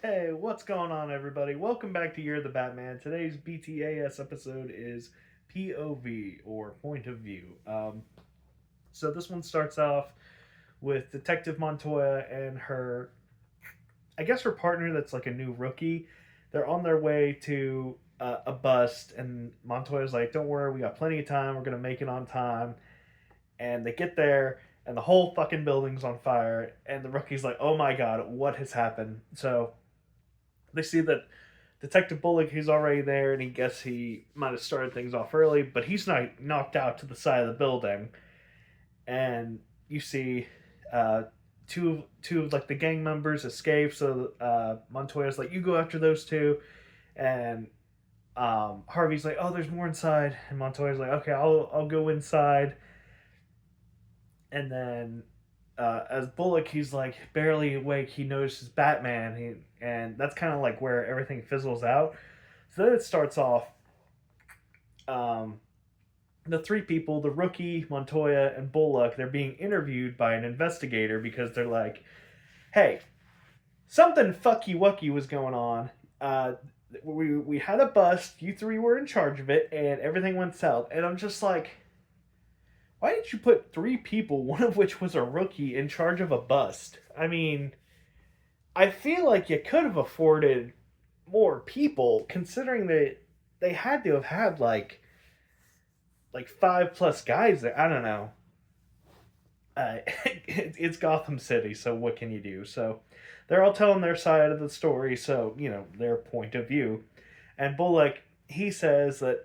Hey, what's going on, everybody? Welcome back to You're the Batman. Today's BTAS episode is P.O.V, or Point of View. So this one starts off with Detective Montoya and I guess her partner that's like a new rookie. They're on their way to a bust, and Montoya's like, don't worry, we got plenty of time. We're going to make it on time. And they get there, and the whole fucking building's on fire, and the rookie's like, oh my god, what has happened? So they see that Detective Bullock, he's already there, and he guess he might have started things off early, but he's not knocked out to the side of the building. And you see uh, two of like the gang members escape. So Montoya's like, "You go after those two," and Harvey's like, "Oh, there's more inside," and Montoya's like, "Okay, I'll go inside." And then as Bullock, he's like barely awake. He notices Batman, and that's kind of like where everything fizzles out. So then it starts off. Um, the three people, the rookie, Montoya, and Bullock, they're being interviewed by an investigator because they're like, "Hey, something fucky wucky was going on. Uh, we had a bust. You three were in charge of it, and everything went south." And I'm just like, why did you put three people, one of which was a rookie, in charge of a bust? I mean, I feel like you could have afforded more people, considering that they had to have had like five plus guys there. I don't know. It's Gotham City, so what can you do? So they're all telling their side of the story, so their point of view. And Bullock, he says that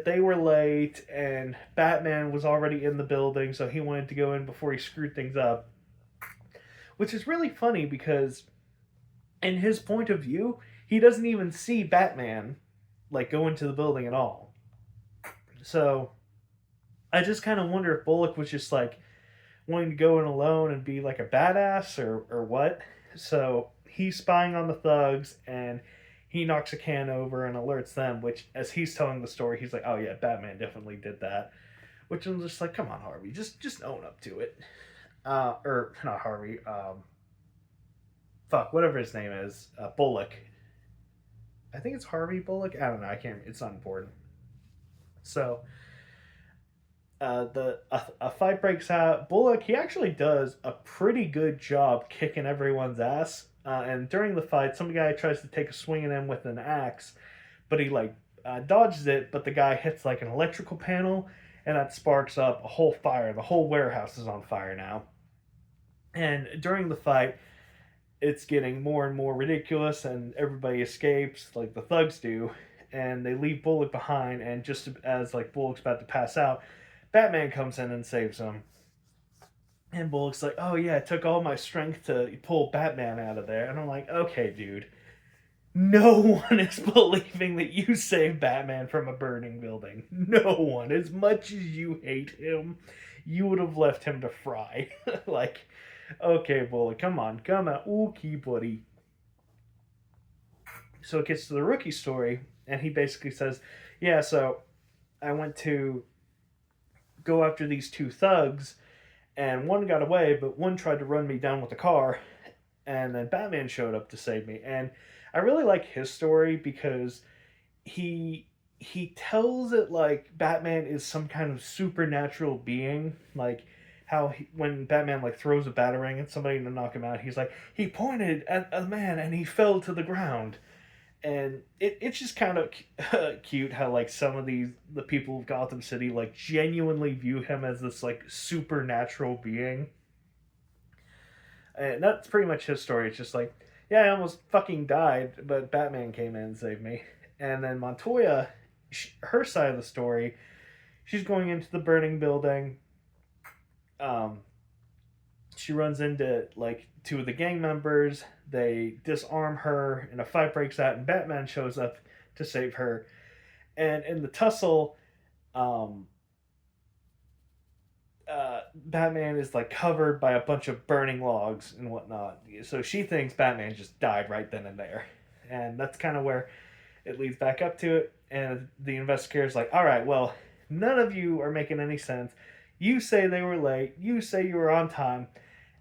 they were late and Batman was already in the building, so he wanted to go in before he screwed things up. Which is really funny because in his point of view, he doesn't even see Batman like go into the building at all. So I just kind of wonder if Bullock was just like wanting to go in alone and be like a badass or what. So he's spying on the thugs and he knocks a can over and alerts them, which as he's telling the story, he's like, "Oh yeah, Batman definitely did that." Which I'm just like, "Come on, Harvey, just own up to it." Or not Harvey, fuck, whatever his name is, Bullock. I think it's Harvey Bullock. I don't know. I can't. It's not important. So a fight breaks out. Bullock, he actually does a pretty good job kicking everyone's ass. And during the fight, some guy tries to take a swing at him with an axe, but he like dodges it. But the guy hits like an electrical panel, and that sparks up a whole fire. The whole warehouse is on fire now. And during the fight, it's getting more and more ridiculous, and everybody escapes, like the thugs do, and they leave Bullock behind. And just as like Bullock's about to pass out, Batman comes in and saves him. And Bullock's like, "Oh yeah, it took all my strength to pull Batman out of there." And I'm like, "Okay, dude, no one is believing that you saved Batman from a burning building. No one. As much as you hate him, you would have left him to fry." Like, okay, Bullock, come on, okay, buddy. So it gets to the rookie story, and he basically says, "Yeah, so I went to go after these two thugs, and one got away, but one tried to run me down with a car, and then Batman showed up to save me." And I really like his story because he tells it like Batman is some kind of supernatural being, like how when Batman like throws a batarang at somebody to knock him out, he's like he pointed at a man and he fell to the ground. And it's just kind of cute how like some of the people of Gotham City like genuinely view him as this like supernatural being, and that's pretty much his story. It's just like, yeah, I almost fucking died, but Batman came in and saved me. And then Montoya, her side of the story, she's going into the burning building. Um, she runs into like two of the gang members. They disarm her, and a fight breaks out, and Batman shows up to save her. And in the tussle, um, Batman is like covered by a bunch of burning logs and whatnot. So she thinks Batman just died right then and there, and that's kind of where it leads back up to it. And the investigator's like, "All right, well, none of you are making any sense. You say they were late. You say you were on time.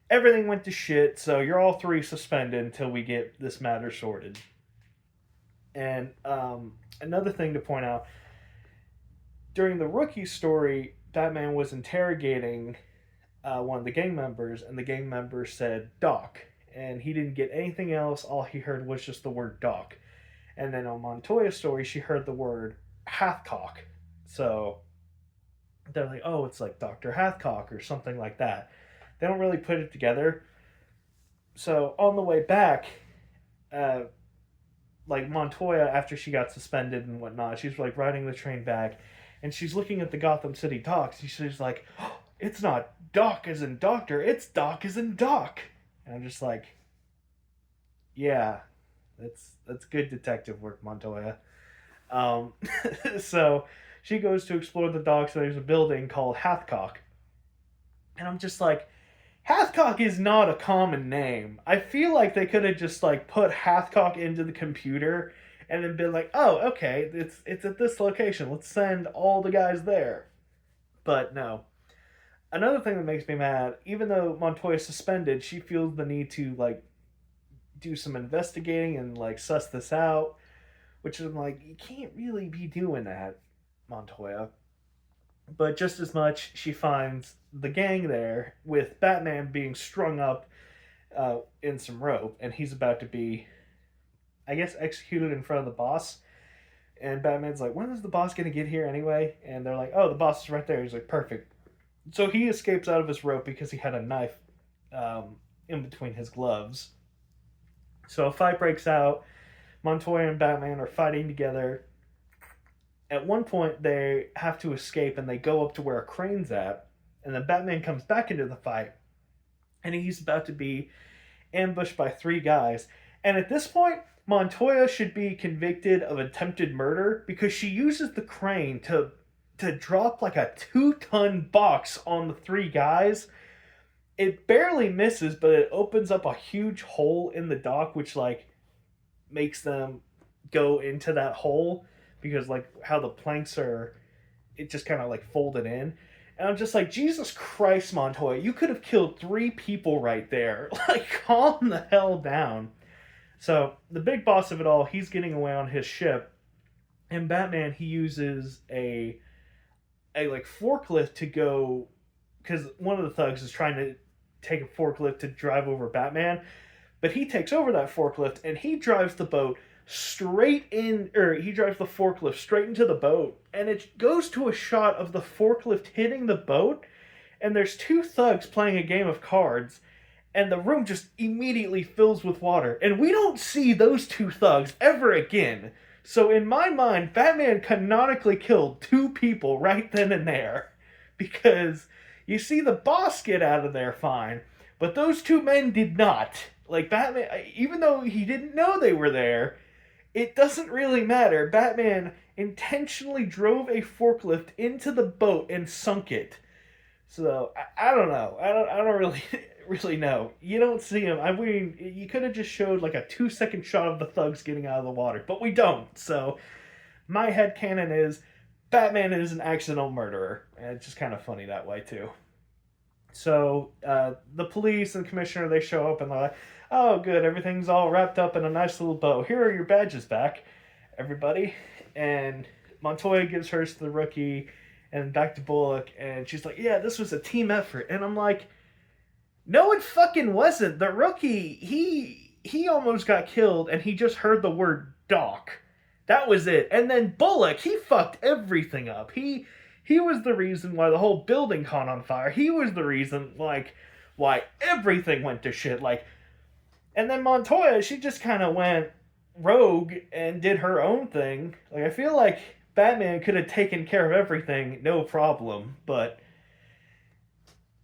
everything went to shit, so you're all three suspended until we get this matter sorted. And another thing to point out, during the rookie story, Batman was interrogating one of the gang members, and the gang member said Doc, and he didn't get anything else. All he heard was just the word Doc. And then on Montoya's story, she heard the word Hathcock. So they're like, oh, it's like Dr. Hathcock or something like that. They don't really put it together. So on the way back, uh, like Montoya, after she got suspended and whatnot, she's like riding the train back, and she's looking at the Gotham City docks. She's like, oh, it's not Doc as in doctor, it's Doc as in Doc. And I'm just like, yeah, that's good detective work, Montoya. Um, so she goes to explore the docks. And there's a building called Hathcock, and I'm just like, Hathcock is not a common name. I feel like they could have just like put Hathcock into the computer and then been like, oh, okay, it's at this location. Let's send all the guys there. But no. Another thing that makes me mad, even though Montoya's suspended, she feels the need to like do some investigating and like suss this out, which is like, you can't really be doing that, Montoya. But just as much, she finds the gang there with Batman being strung up in some rope, and he's about to be, I guess, executed in front of the boss. And Batman's like, when is the boss going to get here anyway? And they're like, oh, the boss is right there. He's like, perfect. So he escapes out of his rope because he had a knife in between his gloves. So a fight breaks out. Montoya and Batman are fighting together. At one point, they have to escape and they go up to where a crane's at. And then Batman comes back into the fight. And he's about to be ambushed by three guys. And at this point, Montoya should be convicted of attempted murder because she uses the crane to drop like a 2-ton box on the three guys. It barely misses, but it opens up a huge hole in the dock, which like makes them go into that hole because like how the planks are, it just kind of like folded in. And I'm just like, Jesus Christ, Montoya, you could have killed 3 people right there. Like, calm the hell down. So the big boss of it all, he's getting away on his ship, and Batman, he uses a like forklift to go, because one of the thugs is trying to take a forklift to drive over Batman, but he takes over that forklift and he drives the boat straight in, or he drives the forklift straight into the boat, and it goes to a shot of the forklift hitting the boat, and there's 2 thugs playing a game of cards, and the room just immediately fills with water, and we don't see those 2 thugs ever again. So in my mind, Batman canonically killed 2 people right then and there, because you see the boss get out of there fine, but those 2 men did not. Like, Batman, even though he didn't know they were there, it doesn't really matter. Batman intentionally drove a forklift into the boat and sunk it. So I don't know. I don't really really know. You don't see him. I mean, you could have just showed like a 2-second shot of the thugs getting out of the water, but we don't. So my headcanon is Batman is an accidental murderer, and it's just kind of funny that way too. So the police and the commissioner, they show up and they're like, "Oh, good, everything's all wrapped up in a nice little bow. Here are your badges back, everybody." And Montoya gives hers to the rookie, and back to Bullock, and she's like, "Yeah, this was a team effort." And I'm like, "No, it fucking wasn't. The rookie, he almost got killed, and he just heard the word Doc. That was it. And then Bullock, he fucked everything up. He was the reason why the whole building caught on fire. He was the reason, like, why everything went to shit. Like, and then Montoya, she just kind of went rogue and did her own thing. Like, I feel like Batman could have taken care of everything, no problem. But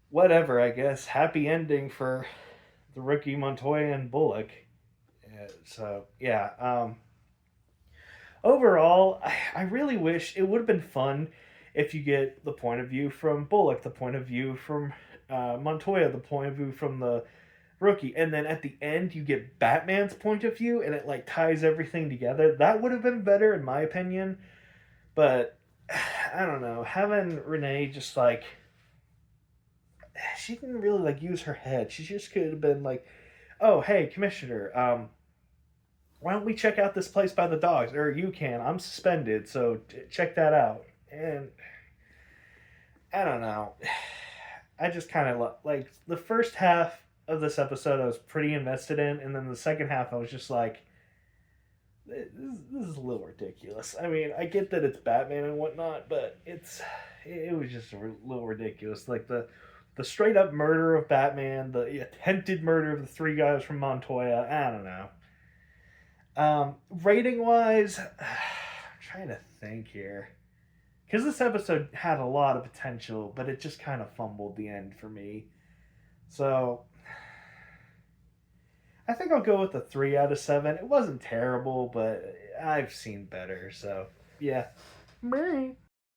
whatever, I guess. Happy ending for the rookie Montoya and Bullock. So yeah. Overall, I really wish it would have been fun if you get the point of view from Bullock, the point of view from Montoya, the point of view from the rookie, and then at the end you get Batman's point of view, and it like ties everything together. That would have been better in my opinion. But I don't know, having Renee just like she didn't really like use her head. She just could have been like, "Oh, hey, Commissioner, why don't we check out this place by the dogs? Or you can. I'm suspended, so check that out." And I don't know. I just kind of like the first half of this episode I was pretty invested in, and then the second half I was just like, this is a little ridiculous. I mean, I get that it's Batman and whatnot, but it was just a little ridiculous. Like the straight up murder of Batman, the attempted murder of the three guys from Montoya. I don't know. Rating wise, I'm trying to think here. Because this episode had a lot of potential, but it just kind of fumbled the end for me. So I think I'll go with a 3 out of 7. It wasn't terrible, but I've seen better. So yeah.